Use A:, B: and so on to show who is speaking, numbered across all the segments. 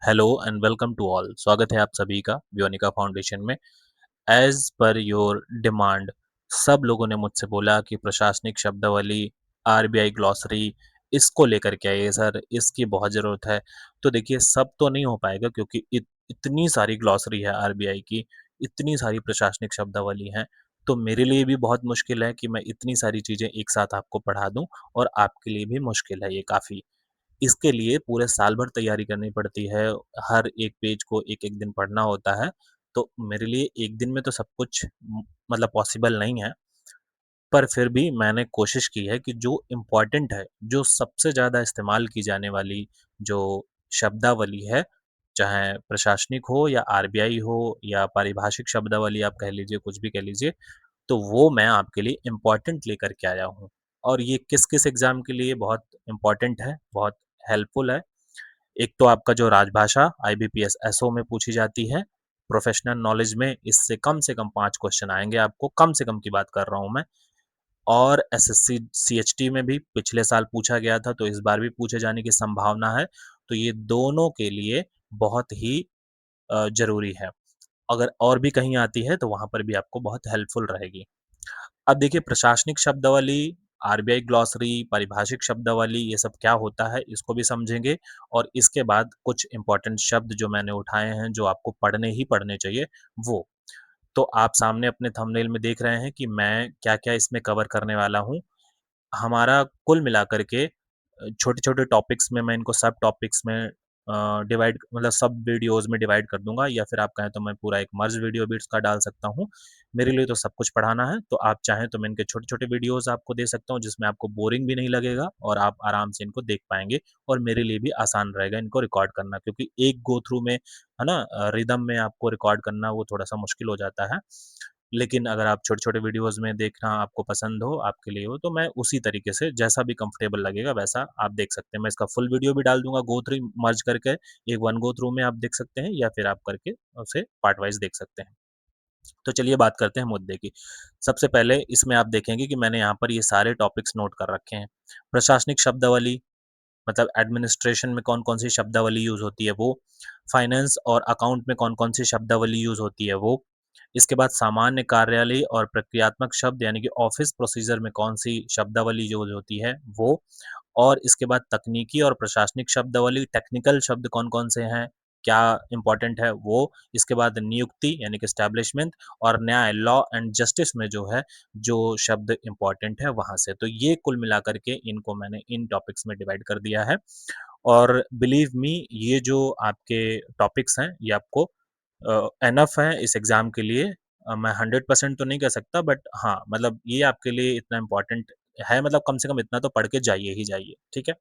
A: Hello and welcome to all. स्वागत है आप सभी का व्योनिका फाउंडेशन में। एज पर योर डिमांड, सब लोगों ने मुझसे बोला कि प्रशासनिक शब्दावली, आरबीआई ग्लॉसरी, इसको लेकर के आइए सर, इसकी बहुत ज़रूरत है। तो देखिए, सब तो नहीं हो पाएगा क्योंकि इतनी सारी ग्लॉसरी है आरबीआई की, इतनी सारी प्रशासनिक शब्दावली हैं, तो मेरे लिए भी बहुत मुश्किल है कि मैं इतनी सारी चीज़ें एक साथ आपको पढ़ा दूँ, और आपके लिए भी मुश्किल है ये काफ़ी। इसके लिए पूरे साल भर तैयारी करनी पड़ती है, हर एक पेज को एक-एक दिन पढ़ना होता है, तो मेरे लिए एक दिन में तो सब कुछ मतलब पॉसिबल नहीं है। पर फिर भी मैंने कोशिश की है कि जो इम्पोर्टेंट है, जो सबसे ज़्यादा इस्तेमाल की जाने वाली जो शब्दावली है, चाहे प्रशासनिक हो या आरबीआई हो या पारिभाषिक शब्दावली आप कह लीजिए, कुछ भी कह लीजिए, तो वो मैं आपके लिए इम्पोर्टेंट लेकर के आया हूँ। और ये किस-किस एग्ज़ाम के लिए बहुत इम्पोर्टेंट है, बहुत हेल्पफुल है। एक तो आपका जो राजभाषा आईबीपीएस एसओ में पूछी जाती है, प्रोफ़ेशनल नॉलेज में इससे कम से कम 5 क्वेश्चन आएँगे आपको, कम से कम की बात कर रहा हूँ मैं। और एसएससी सीएचटी में भी पिछले साल पूछा गया था, तो इस बार भी पूछे जाने की संभावना है। तो ये दोनों के लिए बहुत ही ज़रूरी है। अगर और भी कहीं आती है, तो वहाँ पर भी आपको बहुत हेल्पफुल रहेगी। अब देखिए, प्रशासनिक शब्दावली, आरबीआई ग्लॉसरी, पारिभाषिक शब्दावली, ये सब क्या होता है, इसको भी समझेंगे। और इसके बाद कुछ इम्पोर्टेंट शब्द जो मैंने उठाए हैं, जो आपको पढ़ने ही पढ़ने चाहिए, वो। तो आप सामने अपने थंबनेल में देख रहे हैं कि मैं क्या-क्या इसमें कवर करने वाला हूँ। हमारा कुल मिलाकर के छोटे-छोटे टॉपिक्स में मैं इनको सब टॉपिक्स में डिवाइड, मतलब सब वीडियोज़ में डिवाइड कर दूँगा, या फिर आप कहें तो मैं पूरा एक मर्ज वीडियो भी इसका डाल सकता हूँ। मेरे लिए तो सब कुछ पढ़ाना है, तो आप चाहें तो मैं इनके छोटे-छोटे वीडियोज़ आपको दे सकता हूँ, जिसमें आपको बोरिंग भी नहीं लगेगा और आप आराम से इनको देख पाएँगे, और मेरे लिए भी आसान रहेगा इनको रिकॉर्ड करना, क्योंकि एक गो थ्रू में, है ना, रिदम में आपको रिकॉर्ड करना वो थोड़ा-सा मुश्किल हो जाता है। लेकिन अगर आप छोटे-छोटे वीडियोज़ में देखना आपको पसंद हो, आपके लिए हो, तो मैं उसी तरीके से जैसा भी कंफर्टेबल लगेगा वैसा आप देख सकते हैं। मैं इसका फुल वीडियो भी डाल दूँगा गो थ्रू मर्ज करके, एक वन गो थ्रू में आप देख सकते हैं, या फिर आप करके उसे पार्ट वाइज़ देख सकते हैं। तो चलिए बात करते हैं मुद्दे की। सबसे पहले इसमें आप देखेंगे कि मैंने यहाँ पर ये सारे टॉपिक्स नोट कर रखे हैं। प्रशासनिक शब्दावली, मतलब एडमिनिस्ट्रेशन में कौन-कौन सी शब्दावली यूज़ होती है वो, फाइनेंस और अकाउंट में कौन-कौन सी शब्दावली यूज़ होती है वो, इसके बाद सामान्य कार्यालय और प्रक्रियात्मक शब्द यानी कि ऑफ़िस प्रोसीजर में कौन-सी शब्दावली यूज़ होती है वो, और इसके बाद तकनीकी और प्रशासनिक शब्दावली, टेक्निकल शब्द कौन-कौन से हैं, क्या इम्पोर्टेंट है वो, इसके बाद नियुक्ति यानी कि एस्टैब्लिशमेंट, और न्याय लॉ एंड जस्टिस में जो है, जो शब्द इम्पोर्टेंट है वहाँ से। तो ये कुल मिलाकर के इनको मैंने इन टॉपिक्स में डिवाइड कर दिया है। और बिलीव मी, ये जो आपके टॉपिक्स हैं, ये आपको एनफ हैं इस एग्ज़ाम के लिए। मैं 100% तो नहीं कह सकता, बट हाँ, मतलब ये आपके लिए इतना इम्पोर्टेंट है, मतलब कम से कम इतना तो पढ़ के जाइए ही जाइए, ठीक है?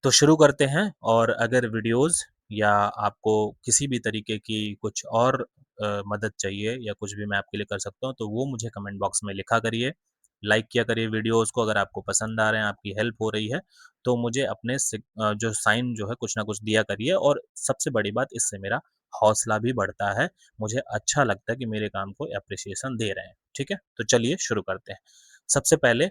A: तो शुरू करते हैं। और अगर वीडियोज़ या आपको किसी भी तरीके की कुछ और मदद चाहिए, या कुछ भी मैं आपके लिए कर सकता हूँ, तो वो मुझे कमेंट बॉक्स में लिखा करिए। लाइक किया करिए वीडियोज़ को, अगर आपको पसंद आ रहे हैं, आपकी हेल्प हो रही है, तो मुझे अपने जो साइन जो है कुछ ना कुछ दिया करिए। और सबसे बड़ी बात, इससे मेरा हौसला भी बढ़ता है। मुझे अच्छा लगता है कि मेरे काम को एप्रिसिएशन दे रहे हैं, ठीक है? तो चलिए शुरू करते हैं। सबसे पहले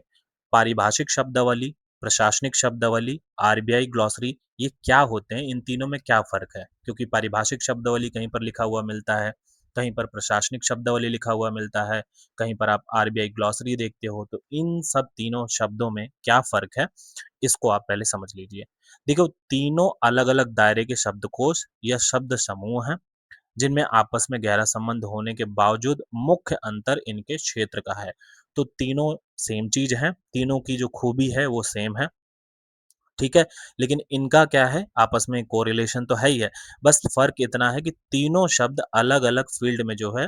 A: पारिभाषिक शब्दावली, प्रशासनिक शब्दावली, आरबीआई ग्लॉसरी, ये क्या होते हैं, इन तीनों में क्या फ़र्क है? क्योंकि पारिभाषिक शब्दावली कहीं पर लिखा हुआ मिलता है, कहीं पर प्रशासनिक शब्दावली लिखा हुआ मिलता है, कहीं पर आप आरबीआई ग्लॉसरी देखते हो, तो इन सब तीनों शब्दों में क्या फ़र्क है, इसको आप पहले समझ लीजिए। देखो, तीनों अलग-अलग दायरे के शब्दकोश या शब्द समूह हैं, जिनमें आपस में गहरा संबंध होने के बावजूद मुख्य अंतर इनके क्षेत्र का है। तो तीनों सेम चीज़ हैं, तीनों की जो खूबी है वो सेम है, ठीक है? लेकिन इनका क्या है, आपस में कोरिलेशन तो है ही है, बस फ़र्क इतना है कि तीनों शब्द अलग-अलग फ़ील्ड में जो है,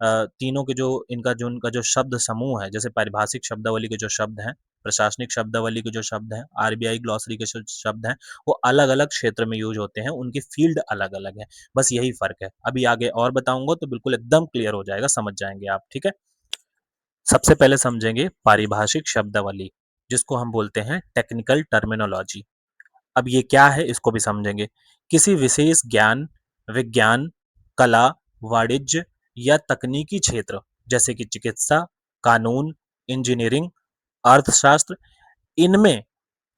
A: तीनों के जो इनका जो शब्द समूह है, जैसे पारिभाषिक शब्दावली के जो शब्द हैं, प्रशासनिक शब्दावली के जो शब्द हैं, आरबीआई ग्लॉसरी के शब्द हैं, वो अलग-अलग क्षेत्र में यूज़ होते हैं, उनकी फ़ील्ड अलग-अलग है, बस यही फ़र्क है। अभी आगे और बताऊँगा तो बिल्कुल एकदम क्लियर हो जाएगा, समझ जाएँगे आप, ठीक है? सबसे पहले समझेंगे पारिभाषिक शब्दावली, जिसको हम बोलते हैं टेक्निकल टर्मिनोलॉजी। अब ये क्या है, इसको भी समझेंगे। किसी विशेष ज्ञान, विज्ञान, कला, वाणिज्य या तकनीकी क्षेत्र, जैसे कि चिकित्सा, कानून, इंजीनियरिंग, अर्थशास्त्र, इनमें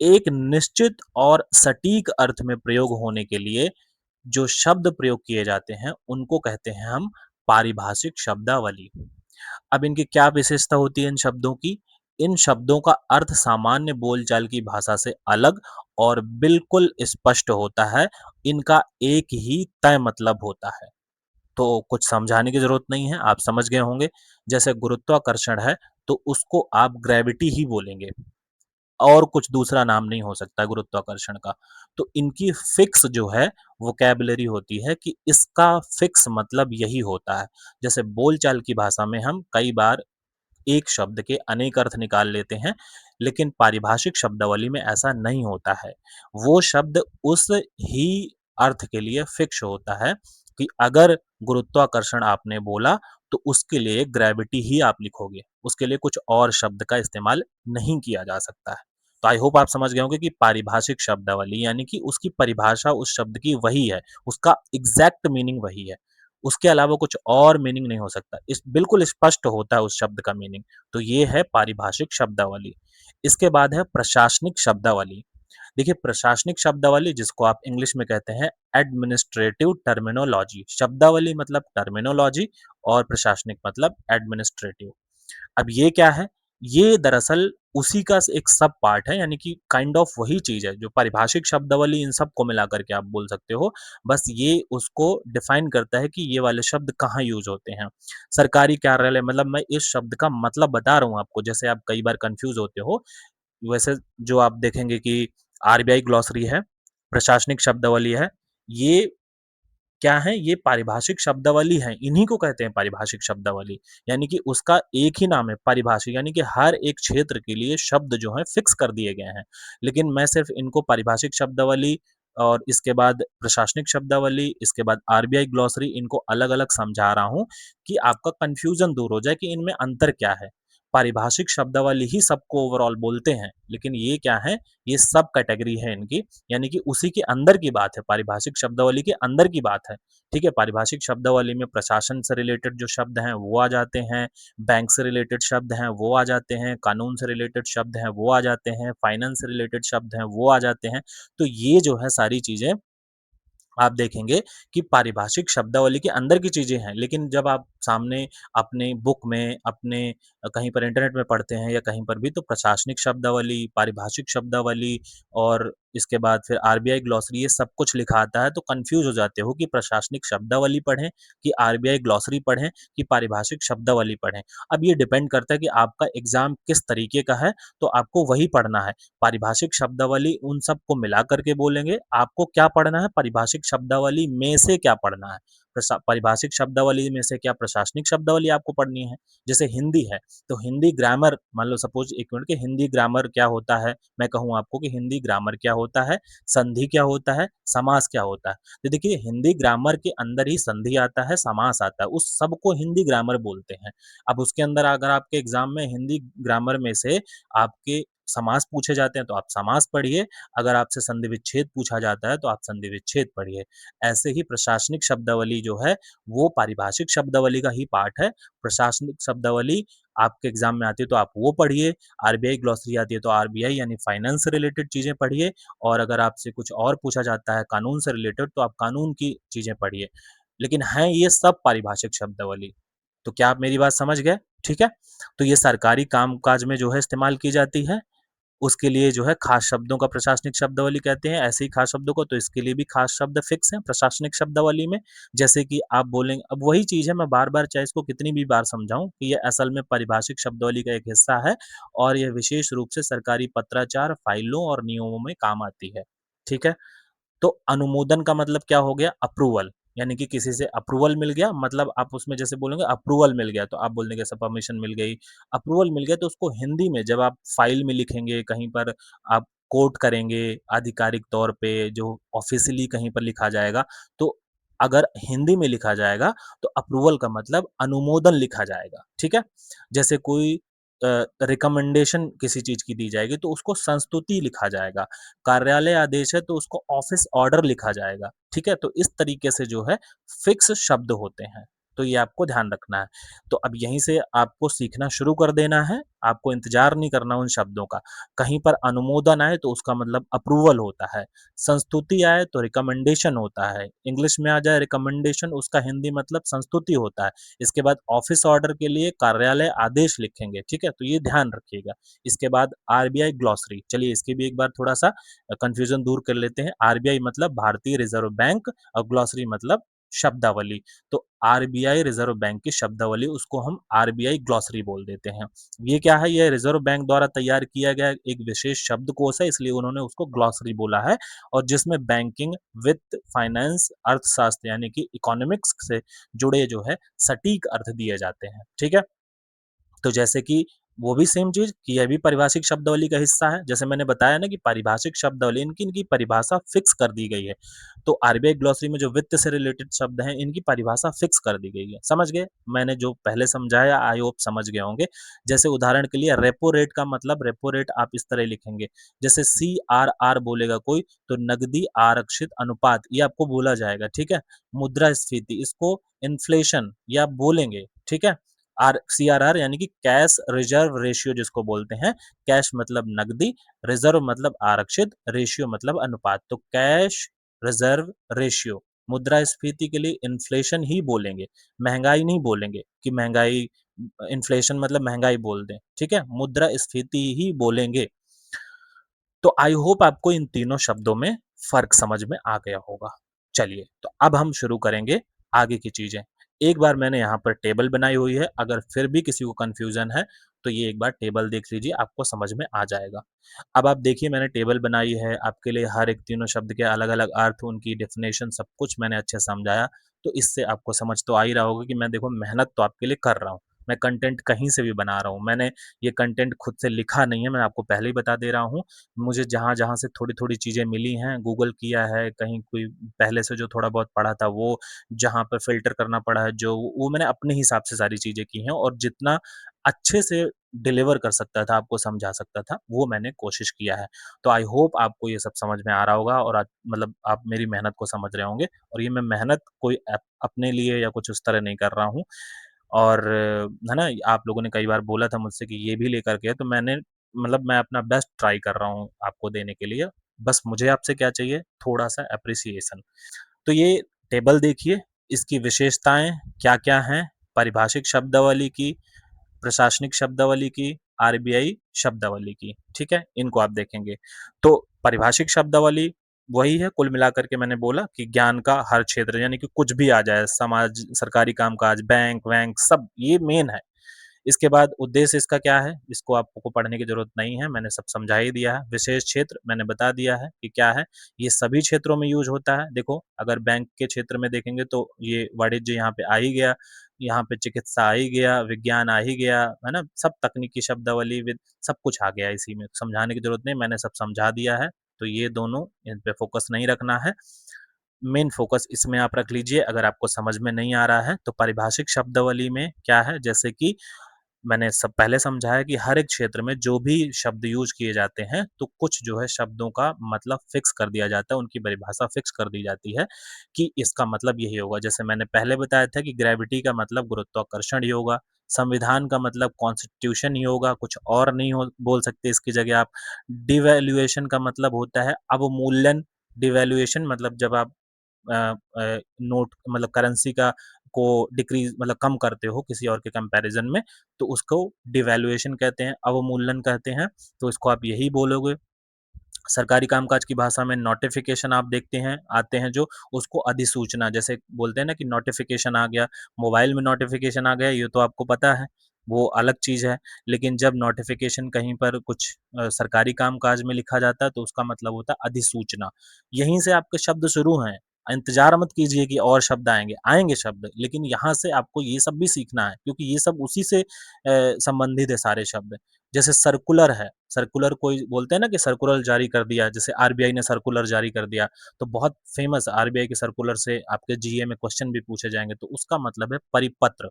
A: एक निश्चित और सटीक अर्थ में प्रयोग होने के लिए जो शब्द प्रयोग किए जाते हैं, उनको कहते हैं हम पारिभाषिक शब्दावली। अब इनकी क्या विशेषता होती है इन शब्दों की? इन शब्दों का अर्थ सामान्य बोलचाल की भाषा से अलग और बिल्कुल स्पष्ट होता है। इनका एक ही तय मतलब होता है। तो कुछ समझाने की ज़रूरत नहीं है, आप समझ गए होंगे। जैसे गुरुत्वाकर्षण है, तो उसको आप ग्रेविटी ही बोलेंगे। और कुछ दूसरा नाम नहीं हो सकता गुरुत्वाकर्षण का। तो इनकी फिक्स जो है वोकैब्युलरी होती है कि इसका फिक्स मतलब यही होता है। जैसे बोलचाल की भाषा में हम कई बार एक शब्द के अनेक अर्थ निकाल लेते हैं, लेकिन पारिभाषिक शब्दावली में ऐसा नहीं होता है। वो शब्द उस ही अर्थ के लिए फिक्स होता है कि अगर गुरुत्वाकर्षण आपने बोला, तो उसके लिए ग्रेविटी ही आप लिखोगे। उसके लिए कुछ और शब्द का इस्तेमाल नहीं किया जा सकता है। तो आई होप आप समझ गए होंगे कि पारिभाषिक शब्दावली यानी कि उसकी परिभाषा उस शब्द की वही है, उसका एग्ज़ैक्ट मीनिंग वही है। उसके अलावा कुछ और मीनिंग नहीं हो सकता। इस बिल्कुल स्पष्ट होता है उस शब्द का मीनिंग। तो ये है पारिभाषिक शब्दावली। इसके बाद है प्रशासनिक शब्दावली। देखिए प्रशासनिक शब्दावली जिसको आप इंग्लिश में कहते हैं एडमिनिस्ट्रेटिव टर्मिनोलॉजी। शब्दावली मतलब टर्मिनोलॉजी और प्रशासनिक मतलब एडमिनिस्ट्रेटिव। अब ये क्या है? ये दरअसल उसी का एक सब पार्ट है, यानी कि काइंड ऑफ वही चीज़ है जो पारिभाषिक शब्दावली इन सबको मिला करके आप बोल सकते हो। बस ये उसको डिफाइन करता है कि ये वाले शब्द कहाँ यूज़ होते हैं। सरकारी कार्यालय मतलब मैं इस शब्द का मतलब बता रहा हूँ आपको, जैसे आप कई बार कन्फ्यूज़ होते हो। वैसे जो आप देखेंगे कि आरबीआई ग्लॉसरी है, प्रशासनिक शब्दावली है, ये क्या है? ये पारिभाषिक शब्दावली है, इन्हीं को कहते हैं पारिभाषिक शब्दावली। यानी कि उसका एक ही नाम है पारिभाषिक, यानी कि हर एक क्षेत्र के लिए शब्द जो हैं फिक्स कर दिए गए हैं। लेकिन मैं सिर्फ़ इनको पारिभाषिक शब्दावली और इसके बाद प्रशासनिक शब्दावली, इसके बाद आरबीआई ग्लॉसरी इनको अलग-अलग समझा रहा हूँ कि आपका कन्फ्यूज़न दूर हो जाए कि इनमें अंतर क्या है। पारिभाषिक शब्दावली ही सबको ओवरऑल बोलते हैं, लेकिन ये क्या है? ये सब कैटेगरी है इनकी, यानी कि उसी के अंदर की बात है, पारिभाषिक शब्दावली के अंदर की बात है। ठीक है? पारिभाषिक शब्दावली में प्रशासन से रिलेटेड जो शब्द हैं, वो आ जाते हैं, बैंक से रिलेटेड शब्द हैं, वो आ जाते हैं, कानून से रिलेटेड शब्द हैं, वो आ जाते हैं, फाइनेंस से रिलेटेड शब्द हैं, वो आ जाते हैं। तो ये जो है सारी चीज़ें आप देखेंगे कि पारिभाषिक शब्दावली के अंदर की चीज़ें हैं, लेकिन जब आप सामने अपने बुक में, अपने कहीं पर इंटरनेट में पढ़ते हैं या कहीं पर भी, तो प्रशासनिक शब्दावली, पारिभाषिक शब्दावली और इसके बाद फिर आरबीआई ग्लॉसरी ये सब कुछ लिखा आता है, तो कन्फ्यूज़ हो जाते हो कि प्रशासनिक शब्दावली पढ़ें, कि आरबीआई ग्लॉसरी पढ़ें, कि पारिभाषिक शब्दावली पढ़ें। अब ये डिपेंड करता है कि आपका एग्ज़ाम किस तरीके का है, तो आपको वही पढ़ना है। पारिभाषिक शब्दावली उन सबको मिला करके बोलेंगे, आपको क्या पढ़ना है, परिभाषिक शब्दावली में से क्या पढ़ना है। परिभाषिक शब्दावली में से क्या प्रशासनिक शब्दावली आपको पढ़नी है। जैसे हिंदी है, तो हिंदी ग्रामर मान लो सपोज़ 1 मिनट, कि हिंदी ग्रामर क्या होता है? मैं कहूँ आपको कि हिंदी ग्रामर क्या होता है, संधि क्या होता है, समास क्या होता है। तो देखिए हिंदी ग्रामर के अंदर ही संधि आता है, समास आता है, उस सब को हिंदी ग्रामर बोलते हैं। अब उसके अंदर अगर आपके एग्ज़ाम में हिंदी ग्रामर में से आपके समास पूछे जाते हैं, तो आप समास पढ़िए, अगर आपसे संधि विच्छेद पूछा जाता है, तो आप संधि विच्छेद पढ़िए। ऐसे ही प्रशासनिक शब्दावली जो है, वो पारिभाषिक शब्दावली का ही पार्ट है। प्रशासनिक शब्दावली आपके एग्ज़ाम में आती है, तो आप वो पढ़िए, आरबीआई ग्लॉसरी आती है, तो आरबीआई यानी फाइनेंस से रिलेटेड चीज़ें पढ़िए और अगर आपसे कुछ और पूछा जाता है कानून से रिलेटेड, तो आप कानून की चीज़ें पढ़िए। लेकिन हैं ये सब पारिभाषिक शब्दावली। तो क्या आप मेरी बात समझ गए? ठीक है? तो ये सरकारी काम-काज में जो है इस्तेमाल की जाती है। उसके लिए जो है खास शब्दों का प्रशासनिक शब्दावली कहते हैं, ऐसे ही खास शब्दों को, तो इसके लिए भी खास शब्द फिक्स हैं प्रशासनिक शब्दावली में। जैसे कि आप बोलेंगे, अब वही चीज़ है, मैं बार-बार चाहे इसको कितनी भी बार समझाऊँ कि ये असल में पारिभाषिक शब्दावली का एक हिस्सा है और यह विशेष रूप से सरकारी पत्राचार, फाइलों और नियमों में काम आती है। ठीक है? तो अनुमोदन का मतलब क्या हो गया? अप्रूवल, यानी कि किसी से अप्रूवल मिल गया, मतलब आप उसमें जैसे बोलोगे अप्रूवल मिल गया, तो आप बोल देंगे ऐसा परमिशन मिल गई। अप्रूवल मिल गया, तो उसको हिंदी में जब आप फाइल में लिखेंगे, कहीं पर आप कोर्ट करेंगे, आधिकारिक तौर पे जो ऑफ़िशियली कहीं पर लिखा जाएगा, तो अगर हिंदी में लिखा जाएगा, तो अप्रूवल का मतलब अनुमोदन लिखा जाएगा, ठीक है? जैसे कोई रिकमेंडेशन किसी चीज़ की दी जाएगी, तो उसको संस्तुति लिखा जाएगा। कार्यालय आदेश है, तो उसको ऑफ़िस ऑर्डर लिखा जाएगा, ठीक है? तो इस तरीके से जो है फिक्स शब्द होते हैं। तो ये आपको ध्यान रखना है। तो अब यहीं से आपको सीखना शुरू कर देना है, आपको इंतज़ार नहीं करना उन शब्दों का। कहीं पर अनुमोदन आए तो उसका मतलब अप्रूवल होता है, संस्तुति आए तो रिकमेंडेशन होता है, इंग्लिश में आ जाए रिकमेंडेशन उसका हिंदी मतलब संस्तुति होता है। इसके बाद ऑफ़िस ऑर्डर के लिए कार्यालय आदेश लिखेंगे, ठीक है? तो ये ध्यान रखिएगा। इसके बाद आरबीआई ग्लॉसरी, चलिए इसकी भी एक बार थोड़ा-सा कन्फ्यूज़न दूर कर लेते हैं। आरबीआई मतलब भारतीय रिज़र्व बैंक और ग्लॉसरी मतलब शब्दावली। तो आरबीआई रिज़र्व बैंक की शब्दावली उसको हम आरबीआई ग्लॉसरी बोल देते हैं। ये क्या है? ये रिज़र्व बैंक द्वारा तैयार किया गया एक विशेष शब्दकोश है, इसलिए उन्होंने उसको ग्लॉसरी बोला है और जिसमें बैंकिंग, वित्त, फाइनेंस, अर्थशास्त्र यानी कि इकोनॉमिक्स से जुड़े जो है सटीक अर्थ दिए जाते हैं। ठीक है? तो जैसे कि वो भी सेम चीज़ कि यह भी पारिभाषिक शब्दावली का हिस्सा है। जैसे मैंने बताया ना कि पारिभाषिक शब्दावली इनकी परिभाषा फिक्स कर दी गई है। तो आरबीआई ग्लॉसरी में जो वित्त से रिलेटेड शब्द हैं, इनकी परिभाषा फिक्स कर दी गई है। समझ गए? मैंने जो पहले समझाया आई होप समझ गए होंगे। जैसे उदाहरण के लिए रेपो रेट का मतलब रेपो रेट आप इस तरह लिखेंगे। जैसे सीआरआर बोलेगा कोई तो नकदी आरक्षित अनुपात ये आपको बोला जाएगा, ठीक है? मुद्रास्फीति इसको इन्फ्लेशन ये आप बोलेंगे, ठीक है? सीआरआर यानी कि कैश रिजर्व रेशियो जिसको बोलते हैं। कैश मतलब नकदी, रिजर्व मतलब आरक्षित, रेशियो मतलब अनुपात। तो कैश रिजर्व रेशियो मुद्रास्फीति के लिए इन्फ्लेशन ही बोलेंगे, महंगाई नहीं बोलेंगे कि महंगाई इन्फ्लेशन मतलब महंगाई बोल दें, ठीक है? मुद्रास्फीति ही बोलेंगे। तो आई होप आपको इन तीनों शब्दों में फ़र्क समझ में आ गया होगा। चलिए, तो अब हम शुरू करेंगे आगे की चीज़ें। एक बार मैंने यहाँ पर टेबल बनाई हुई है, अगर फिर भी किसी को कन्फ्यूज़न है, तो ये एक बार टेबल देख लीजिए, आपको समझ में आ जाएगा। अब आप देखिए मैंने टेबल बनाई है, आपके लिए हर एक तीनों शब्द के अलग-अलग अर्थ, उनकी डेफ़िनेशन सब कुछ मैंने अच्छे से समझाया, तो इससे आपको समझ तो आ ही रहा होगा कि मैं देखो मेहनत तो आपके लिए कर रहा हूँ। मैं कंटेंट कहीं से भी बना रहा हूँ, मैंने ये कंटेंट खुद से लिखा नहीं है, मैं आपको पहले ही बता दे रहा हूँ। मुझे जहाँ-जहाँ से थोड़ी-थोड़ी चीज़ें मिली हैं, गूगल किया है, कहीं कोई पहले से जो थोड़ा बहुत पढ़ा था वो, जहाँ पे फ़िल्टर करना पड़ा है जो, वो मैंने अपने हिसाब से सारी चीज़ें की हैं और जितना अच्छे से डिलीवर कर सकता था, आपको समझा सकता था, वो मैंने कोशिश किया है। तो आई होप आपको ये सब समझ में आ रहा होगा और आप मतलब आप मेरी मेहनत को समझ रहे होंगे और ये मैं मेहनत कोई अपने लिए या कुछ उस तरह नहीं कर रहा हूँ और है ना, आप लोगों ने कई बार बोला था मुझसे कि ये भी लेकर के, तो मैंने मतलब मैं अपना बेस्ट ट्राई कर रहा हूँ आपको देने के लिए। बस मुझे आपसे क्या चाहिए? थोड़ा-सा एप्रिसिएशन। तो ये टेबल देखिए, इसकी विशेषताएँ क्या-क्या हैं? पारिभाषिक शब्दावली की, प्रशासनिक शब्दावली की, आरबीआई शब्दावली की, ठीक है? इनको आप देखेंगे। तो पारिभाषिक शब्दावली वही है कुल मिलाकर के मैंने बोला कि ज्ञान का हर क्षेत्र यानी कि कुछ भी आ जाए, समाज, सरकारी कामकाज, बैंक-वैंक सब ये मेन है। इसके बाद उद्देश्य इसका क्या है? इसको आपको पढ़ने की ज़रूरत नहीं है, मैंने सब समझा ही दिया है। विशेष क्षेत्र मैंने बता दिया है कि क्या है, ये सभी क्षेत्रों में यूज़ होता है। देखो, अगर बैंक के क्षेत्र में देखेंगे तो ये वाणिज्य यहाँ पे आ ही गया, यहाँ पे चिकित्सा आ ही गया, विज्ञान आ ही गया, है ना? सब तकनीकी शब्दावली विद सब कुछ आ गया इसी में, समझाने की ज़रूरत नहीं, मैंने सब समझा दिया है। तो ये दोनों इन पे फ़ोकस नहीं रखना है। मेन फ़ोकस इसमें आप रख लीजिए, अगर आपको समझ में नहीं आ रहा है, तो पारिभाषिक शब्दावली में क्या है, जैसे कि मैंने सब पहले समझाया कि हर एक क्षेत्र में जो भी शब्द यूज़ किए जाते हैं, तो कुछ जो है शब्दों का मतलब फ़िक्स कर दिया जाता है, उनकी परिभाषा फ़िक्स कर दी जाती है कि इसका मतलब यही होगा। जैसे मैंने पहले बताया था कि ग्रेविटी का मतलब गुरुत्वाकर्षण ही होगा, संविधान का मतलब कॉन्स्टिट्यूशन ही होगा, कुछ और नहीं हो बोल सकते इसकी जगह आप। डिवैल्यूएशन का मतलब होता है अवमूल्यन, डिवैल्यूएशन मतलब जब आप नोट मतलब करेंसी का को डिक्रीज़ मतलब कम करते हो किसी और के कंपैरिज़न में, तो उसको डिवैल्यूएशन कहते हैं, अवमूल्यन कहते हैं, तो इसको आप यही बोलोगे। सरकारी कामकाज की भाषा में नोटिफ़िकेशन आप देखते हैं, आते हैं जो, उसको अधिसूचना जैसे बोलते हैं ना कि नोटिफ़िकेशन आ गया, मोबाइल में नोटिफ़िकेशन आ गया, ये तो आपको पता है, वो अलग चीज़ है। लेकिन जब नोटिफ़िकेशन कहीं पर कुछ सरकारी कामकाज में लिखा जाता है, तो उसका मतलब होता है अधिसूचना। यहीं से आपके शब्द शुरू हैं, इंतज़ार मत कीजिए कि और शब्द आएँगे, आएँगे शब्द, लेकिन यहाँ से आपको ये सब भी सीखना है, क्योंकि ये सब उसी से संबंधित है सारे शब्द। जैसे सर्कुलर है, सर्कुलर कोई बोलते हैं ना कि सर्कुलर जारी कर दिया, जैसे आरबीआई ने सर्कुलर जारी कर दिया, तो बहुत फेमस आरबीआई के सर्कुलर से आपके जीए में क्वेश्चन भी पूछे जाएँगे, तो उसका मतलब है परिपत्र,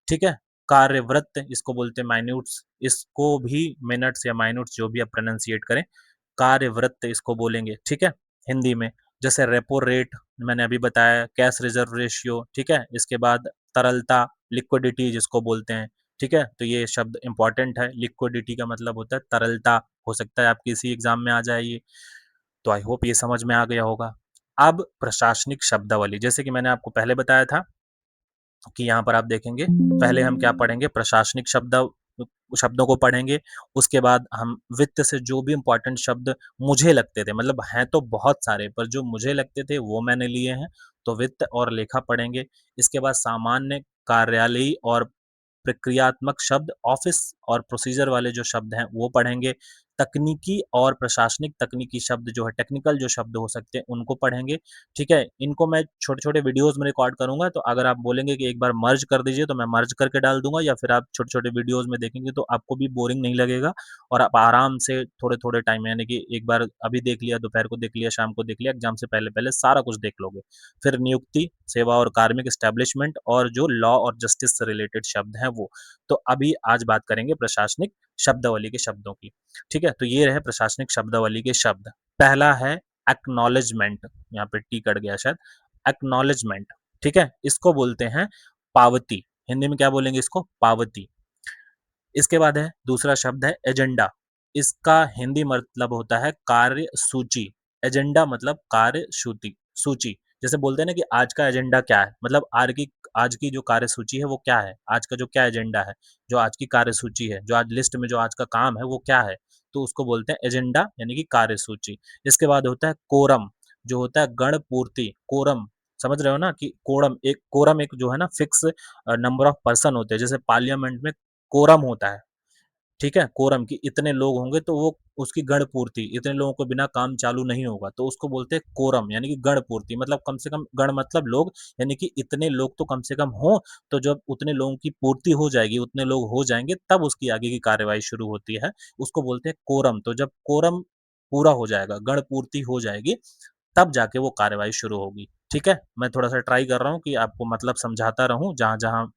A: ठीक है? कार्यवृत्त इसको बोलते हैं माइन्यूट्स, इसको भी मिनट्स या माइन्यूट्स जो भी आप प्रोनंसिएट करें, कार्यवृत्त इसको बोलेंगे, ठीक है? हिंदी में। जैसे रेपो रेट मैंने अभी बताया, कैश रिज़र्व रेशियो, ठीक है? इसके बाद तरलता, लिक्विडिटी जिसको बोलते हैं, ठीक है? तो ये शब्द इम्पोर्टेंट है, लिक्विडिटी का मतलब होता है तरलता, हो सकता है आपके इसी एग्ज़ाम में आ जाए ये, तो आई होप ये समझ में आ गया होगा। अब प्रशासनिक शब्दावली, जैसे कि मैंने आपको पहले बताया था कि यहाँ पर आप देखेंगे, पहले हम क्या पढ़ेंगे, प्रशासनिक शब्दों को पढ़ेंगे, उसके बाद हम वित्त से जो भी इम्पोर्टेंट शब्द मुझे लगते थे, मतलब हैं तो बहुत सारे, पर जो मुझे लगते थे वो मैंने लिए हैं, तो वित्त और लेखा पढ़ेंगे। इसके बाद सामान्य, कार्यालयी और प्रक्रियात्मक शब्द, ऑफिस और प्रोसीजर वाले जो शब्द हैं वो पढ़ेंगे। तकनीकी और प्रशासनिक तकनीकी शब्द जो है, टेक्निकल जो शब्द हो सकते हैं उनको पढ़ेंगे, ठीक है? इनको मैं छोटे-छोटे वीडियोज़ में रिकॉर्ड करूँगा, तो अगर आप बोलेंगे कि एक बार मर्ज कर दीजिए, तो मैं मर्ज करके डाल दूँगा, या फिर आप छोटे-छोटे वीडियोज़ में देखेंगे तो आपको भी बोरिंग नहीं लगेगा और आप आराम से थोड़े-थोड़े टाइम में, यानी कि एक बार अभी देख लिया, दोपहर को देख लिया, शाम को देख लिया, एग्ज़ाम से पहले-पहले सारा कुछ देख लोगे। फिर नियुक्ति, सेवा और कार्मिक एस्टेब्लिशमेंट और जो लॉ और जस्टिस से रिलेटेड शब्द हैं वो। तो अभी आज बात करेंगे प्रशासनिक शब्दावली के शब्दों की, ठीक है? तो ये रहे प्रशासनिक शब्दावली के शब्द। पहला है एक्नॉलेजमेंट, यहाँ पे टी कट गया शायद, एक्नॉलेजमेंट, ठीक है? इसको बोलते हैं पावती, हिंदी में क्या बोलेंगे इसको? पावती। इसके बाद है दूसरा शब्द है एजेंडा, इसका हिंदी मतलब होता है कार्य सूची। एजेंडा मतलब कार्य सूची सूची। जैसे बोलते हैं ना कि आज का एजेंडा क्या है, मतलब आज की जो कार्य सूची है वो क्या है, आज का जो क्या एजेंडा है, जो आज की कार्य सूची है, जो आज लिस्ट में जो आज का काम है वो क्या है, तो उसको बोलते हैं एजेंडा, यानी कि कार्य सूची। इसके बाद होता है कोरम, जो होता है गण पूर्ति। कोरम, समझ रहे हो ना कि कोरम एक जो है ना फिक्स नंबर ऑफ पर्सन होते हैं, जैसे पार्लियामेंट में कोरम होता है, ठीक है? कोरम कि इतने लोग होंगे तो वो उसकी गण पूर्ति, इतने लोगों के बिना काम चालू नहीं होगा, तो उसको बोलते हैं कोरम, यानी कि गण पूर्ति, मतलब कम से कम, गण मतलब लोग, यानी कि इतने लोग तो कम से कम हों, तो जब उतने लोगों की पूर्ति हो जाएगी, उतने लोग हो जाएँगे, तब उसकी आगे की कार्यवाही शुरू होती है, उसको बोलते हैं कोरम। तो जब कोरम पूरा हो जाएगा, गण पूर्ति हो जाएगी, तब जाके वो कार्यवाही शुरू होगी, ठीक है? मैं थोड़ा-सा ट्राई कर रहा हूँ कि आपको मतलब समझाता रहूँ जहाँ-जहाँ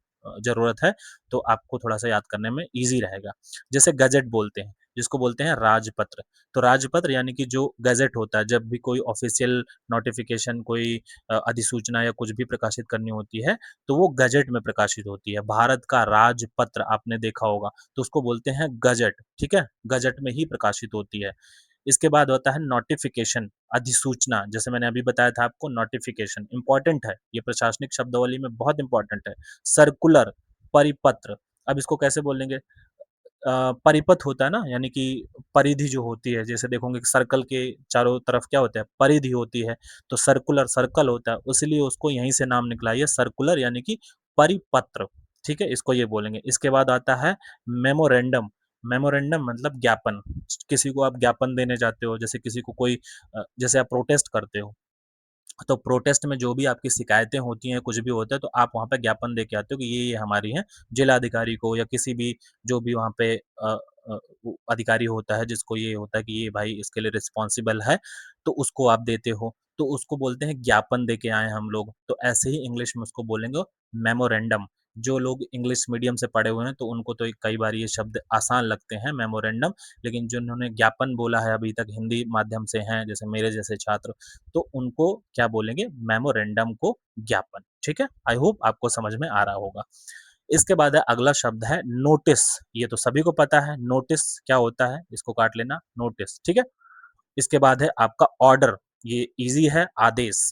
A: ज़रूरत है, तो आपको थोड़ा-सा याद करने में ईज़ी रहेगा। जैसे गज़ेट बोलते हैं, जिसको बोलते हैं राजपत्र। तो राजपत्र यानी कि जो गज़ेट होता है, जब भी कोई ऑफ़िशियल नोटिफ़िकेशन, कोई अधिसूचना या कुछ भी प्रकाशित करनी होती है, तो वो गज़ेट में प्रकाशित होती है। भारत का राजपत्र आपने देखा होगा, तो उसको बोलते हैं गज़ेट, ठीक है? गज़ेट में ही प्रकाशित होती है। इसके बाद होता है नोटिफ़िकेशन, अधिसूचना, जैसे मैंने अभी बताया था आपको, नोटिफ़िकेशन इम्पोर्टेंट है, ये प्रशासनिक शब्दावली में बहुत इम्पोर्टेंट है। सर्कुलर, परिपत्र, अब इसको कैसे बोलेंगे? परिपथ होता है ना, यानी कि परिधि जो होती है, जैसे देखोगे कि सर्कल के चारों तरफ क्या होता है, परिधि होती है, तो सर्कुलर सर्कल होता है, इसलिए उसको यहीं से नाम निकला है, ये सर्कुलर यानी कि परिपत्र, ठीक है? इसको ये बोलेंगे। इसके बाद आता है मेमोरेंडम। मेमोरेंडम मतलब ज्ञापन, किसी को आप ज्ञापन देने जाते हो, जैसे किसी को कोई जैसे आप प्रोटेस्ट करते हो, तो प्रोटेस्ट में जो भी आपकी शिकायतें होती हैं, कुछ भी होता है, तो आप वहाँ पे ज्ञापन दे के आते हो कि ये हमारी हैं, जिलाधिकारी को या किसी भी जो भी वहाँ पे वो अधिकारी होता है, जिसको ये होता है कि ये भाई इसके लिए रिस्पॉन्सिबल है, तो उसको आप देते हो, तो उसको बोलते हैं ज्ञापन दे के आए हम लोग। तो ऐसे ही इंग्लिश में उसको बोलेंगे मेमोरेंडम। जो लोग इंग्लिश मीडियम से पढ़े हुए हैं, तो उनको तो कई बार ये शब्द आसान लगते हैं मेमोरेंडम, लेकिन जिन्होंने ज्ञापन बोला है अभी तक, हिंदी माध्यम से हैं, जैसे मेरे जैसे छात्र, तो उनको क्या बोलेंगे? मेमोरेंडम को ज्ञापन, ठीक है? आई होप आपको समझ में आ रहा होगा। इसके बाद है अगला शब्द है नोटिस, ये तो सभी को पता है, नोटिस क्या होता है? इसको काट लेना, नोटिस, ठीक है? इसके बाद है आपका ऑर्डर, ये ईज़ी है, आदेश।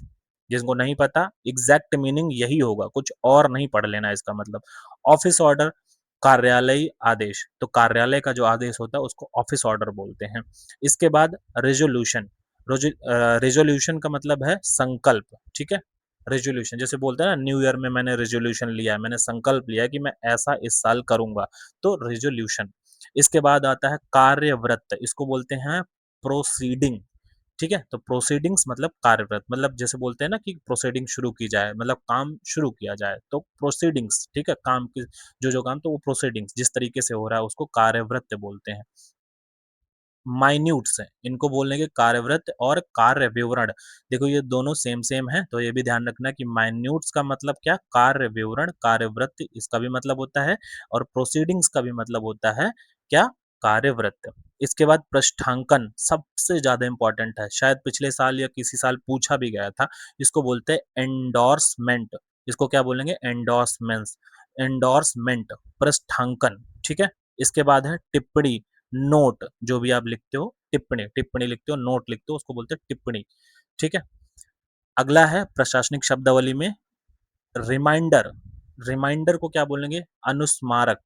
A: जिसको नहीं पता, एग्ज़ैक्ट मीनिंग यही होगा, कुछ और नहीं पढ़ लेना इसका मतलब। ऑफ़िस ऑर्डर, कार्यालयी आदेश, तो कार्यालय का जो आदेश होता है उसको ऑफ़िस ऑर्डर बोलते हैं। इसके बाद रिज़ॉल्यूशन, रिज़ॉल्यूशन का मतलब है संकल्प, ठीक है? रिज़ॉल्यूशन, जैसे बोलते हैं ना, न्यू ईयर में मैंने रिज़ॉल्यूशन लिया है, मैंने संकल्प लिया है कि मैं ऐसा इस साल करूँगा, तो रिज़ॉल्यूशन। इसके बाद आता है कार्यवृत्त, इसको बोलते हैं प्रोसीडिंग, ठीक है? तो प्रोसीडिंग्स मतलब कार्यव्रत, मतलब जैसे बोलते हैं ना कि प्रोसीडिंग शुरू की जाए, मतलब काम शुरू किया जाए, तो प्रोसीडिंग्स, ठीक है? काम की जो-जो काम, तो वो प्रोसीडिंग्स जिस तरीके से हो रहा है उसको कार्यवृत्त बोलते हैं। माइन्यूट्स हैं, इनको बोलने के कार्यवृत्त और कार्य विवरण। देखो ये दोनों सेम हैं, तो ये भी ध्यान रखना कि माइन्यूट्स का मतलब क्या? कार्य विवरण, कार्यवृत्त इसका भी मतलब होता है, और प्रोसीडिंग्स का भी मतलब होता है क्या? कार्यवृत्त। इसके बाद पृष्ठांकन सबसे ज़्यादा इम्पोर्टेंट है, शायद पिछले साल या किसी साल पूछा भी गया था, इसको बोलते हैं एंडोर्समेंट। इसको क्या बोलेंगे? एंडोर्समेंट्स, एंडोर्समेंट, पृष्ठांकन, ठीक है? इसके बाद है टिप्पणी, नोट, जो भी आप लिखते हो, टिप्पणी, टिप्पणी लिखते हो, नोट लिखते हो, उसको बोलते हैं टिप्पणी, ठीक है? अगला है प्रशासनिक शब्दावली में रिमाइंडर, रिमाइंडर को क्या बोलेंगे? अनुस्मारक,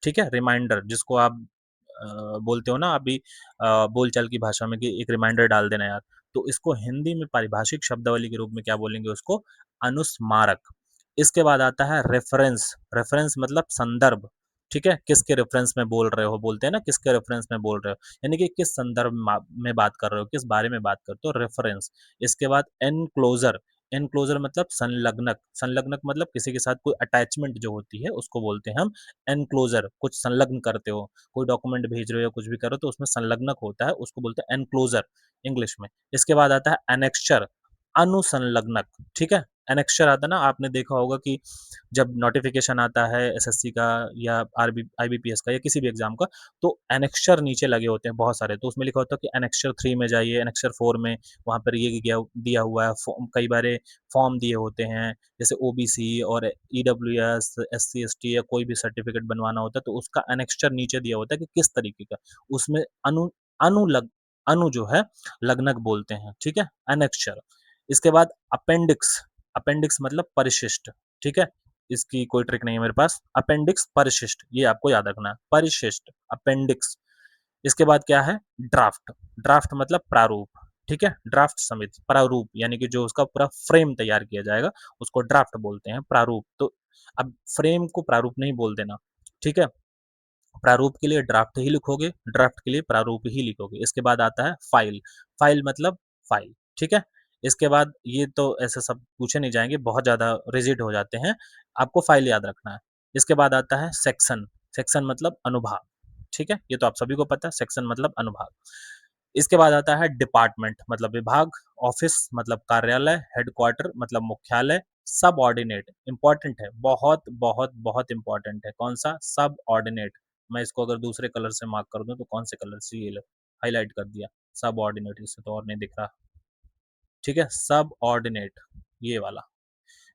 A: ठीक है? रिमाइंडर जिसको आप बोलते हो ना अभी बोलचाल की भाषा में कि एक रिमाइंडर डाल देना यार, तो इसको हिंदी में पारिभाषिक शब्दावली के रूप में क्या बोलेंगे? उसको अनुस्मारक। इसके बाद आता है रेफरेंस, रेफरेंस मतलब संदर्भ, ठीक है? किसके रेफरेंस में बोल रहे हो, बोलते हैं ना किसके रेफरेंस में बोल रहे हो, यानी कि किस संदर्भ में बात कर रहे हो, किस बारे में बात करते हो, रेफरेंस। इसके बाद एनक्लोजर, एनक्लोजर मतलब संलग्नक, संलग्नक मतलब किसी के साथ कोई अटैचमेंट जो होती है उसको बोलते हैं हम एनक्लोजर, कुछ संलग्न करते हो, कोई डॉक्यूमेंट भेज रहे हो, कुछ भी करो तो उसमें संलग्नक होता है, उसको बोलते हैं एनक्लोजर इंग्लिश में। इसके बाद आता है एनेक्स्चर, अनुसंलग्नक, ठीक है? एनेक्स्चर आता है ना, आपने देखा होगा कि जब नोटिफिकेशन आता है एसएससी का या आरबी आईबीपीएस का या किसी भी एग्जाम का, तो एनेक्स्चर नीचे लगे होते हैं बहुत सारे, तो उसमें लिखा होता है कि एनेक्स्चर 3 में जाइए, एनेक्स्चर 4 में, वहाँ पर ये दिया हुआ है, कई बार फॉर्म दिए होते हैं, जैसे ओबीसी और ईडब्ल्यूएस, एससी एसटी या कोई भी सर्टिफिकेट बनवाना होता है तो उसका एनेक्स्चर नीचे दिया होता है कि किस तरीके का, उसमें अनुलग अनु जो है लग्नक बोलते हैं, ठीक है? एनेक्स्चर। इसके बाद अपेंडिक्स, अपेंडिक्स मतलब परिशिष्ट, ठीक है? इसकी कोई ट्रिक नहीं है मेरे पास, अपेंडिक्स परिशिष्ट, ये आपको याद रखना है, परिशिष्ट, अपेंडिक्स। इसके बाद क्या है? ड्राफ्ट, ड्राफ्ट मतलब प्रारूप, ठीक है? ड्राफ्ट समिति, प्रारूप यानी कि जो उसका पूरा फ्रेम तैयार किया जाएगा उसको ड्राफ्ट बोलते हैं, प्रारूप। तो अब फ्रेम को प्रारूप नहीं बोल देना, ठीक है? प्रारूप के लिए ड्राफ्ट ही लिखोगे, ड्राफ्ट के लिए प्रारूप ही लिखोगे। इसके बाद आता है फाइल, फाइल मतलब फाइल, ठीक है? इसके बाद ये तो ऐसे सब पूछे नहीं जाएंगे, बहुत ज़्यादा रिजिड हो जाते हैं, आपको फाइल याद रखना है। इसके बाद आता है सेक्शन, सेक्शन मतलब अनुभाग, ठीक है? ये तो आप सभी को पता है, सेक्शन मतलब अनुभाग। इसके बाद आता है डिपार्टमेंट मतलब विभाग, ऑफिस मतलब कार्यालय, हेडक्वार्टर मतलब मुख्यालय, सब ऑर्डिनेट इंपॉर्टेंट है, बहुत बहुत बहुत इंपॉर्टेंट है, कौन सा? सब ऑर्डिनेट। मैं इसको अगर दूसरे कलर से मार्क कर दूं तो कौन से कलर से? ये लो, हाईलाइट कर दिया, सब ऑर्डिनेट, इससे तो और नहीं दिख रहा, ठीक है? सब ऑर्डिनेट, ये वाला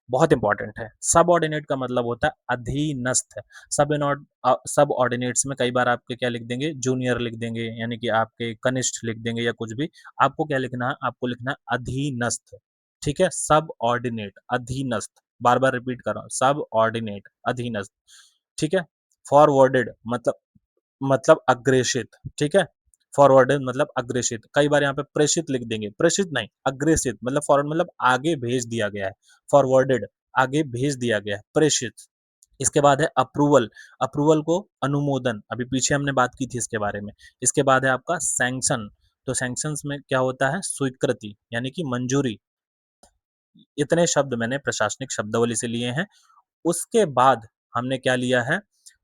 A: बहुत इंपॉर्टेंट है। सब ऑर्डिनेट का मतलब होता है अधीनस्थ। सब ऑर्डिनेट्स में कई बार आपके क्या लिख देंगे? जूनियर लिख देंगे, यानी कि आपके कनिष्ठ लिख देंगे या कुछ भी। आपको क्या लिखना है? आपको लिखना है अधीनस्थ, ठीक है? सब ऑर्डिनेट, अधीनस्थ, बार बार रिपीट कर रहा हूँ, सब ऑर्डिनेट, अधीनस्थ, ठीक है? फॉरवर्डेड मतलब अग्रेषित, ठीक है? फॉरवर्डेड मतलब अग्रेषित, कई बार यहाँ पे प्रेषित लिख देंगे, प्रेषित नहीं, अग्रेषित मतलब फॉरवर्ड मतलब आगे भेज दिया गया है, फॉरवर्डेड आगे भेज दिया गया है, प्रेषित। इसके बाद है अप्रूवल, अप्रूवल को अनुमोदन, अभी पीछे हमने बात की थी इसके बारे में। इसके बाद है आपका सैंक्शन, तो सैंक्शंस में क्या होता है? स्वीकृति यानी कि मंजूरी। इतने शब्द मैंने प्रशासनिक शब्दावली से लिए हैं। उसके बाद हमने क्या लिया है?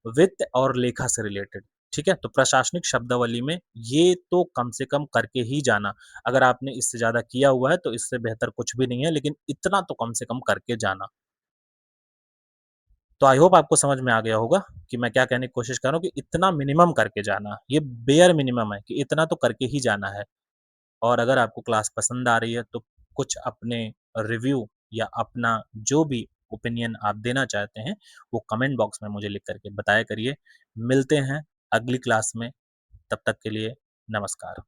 A: वित्त और लेखा से रिलेटेड, ठीक है? तो प्रशासनिक शब्दावली में ये तो कम से कम करके ही जाना, अगर आपने इससे ज्यादा किया हुआ है तो इससे बेहतर कुछ भी नहीं है, लेकिन इतना तो कम से कम करके जाना। तो आई होप आपको समझ में आ गया होगा कि मैं क्या कहने की कोशिश कर रहा हूँ, कि इतना मिनिमम करके जाना, ये बेयर मिनिमम है कि इतना तो करके ही जाना है। और अगर आपको क्लास पसंद आ रही है तो कुछ अपने रिव्यू या अपना जो भी ओपिनियन आप देना चाहते हैं वो कमेंट बॉक्स में मुझे लिख करके बताया करिए। मिलते हैं अगली क्लास में, तब तक के लिए नमस्कार।